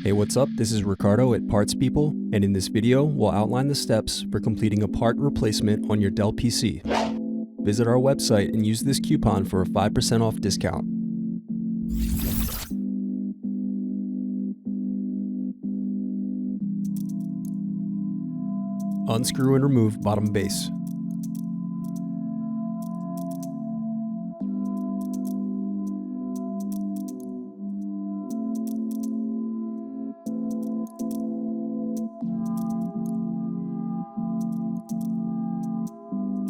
Hey, what's up? This is Ricardo at Parts People, and in this video, we'll outline the steps for completing a part replacement on your Dell PC. Visit our website and use this coupon for a 5% off discount. Unscrew and remove bottom base.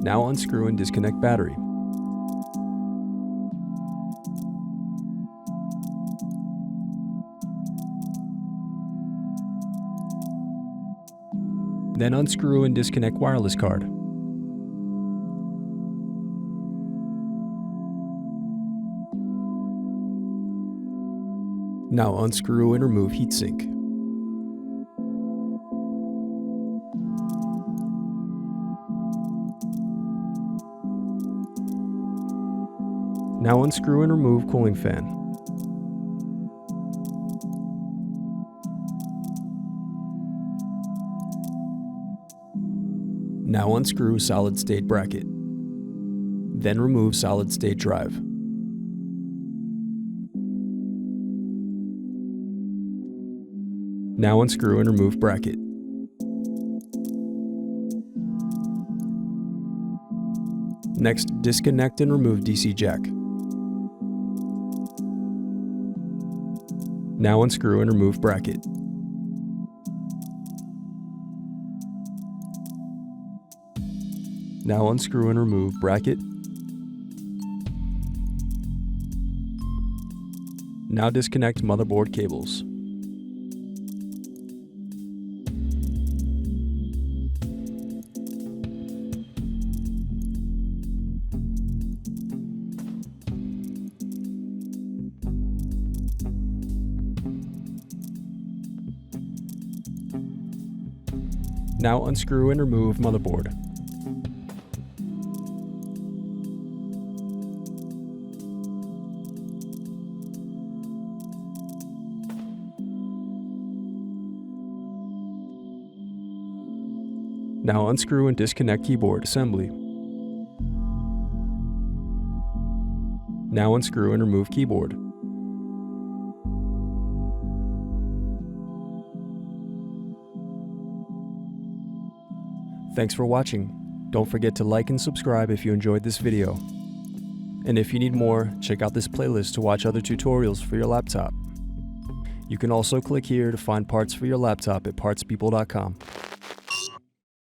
Now unscrew and disconnect battery. Then unscrew and disconnect wireless card. Now unscrew and remove heatsink. Now unscrew and remove cooling fan. Now unscrew solid state bracket. Then remove solid state drive. Now unscrew and remove bracket. Next, disconnect and remove DC jack. Now unscrew and remove bracket. Now unscrew and remove bracket. Now disconnect motherboard cables. Now unscrew and remove motherboard. Now unscrew and disconnect keyboard assembly. Now unscrew and remove keyboard. Thanks for watching. Don't forget to like and subscribe if you enjoyed this video. And if you need more, check out this playlist to watch other tutorials for your laptop. You can also click here to find parts for your laptop at partspeople.com.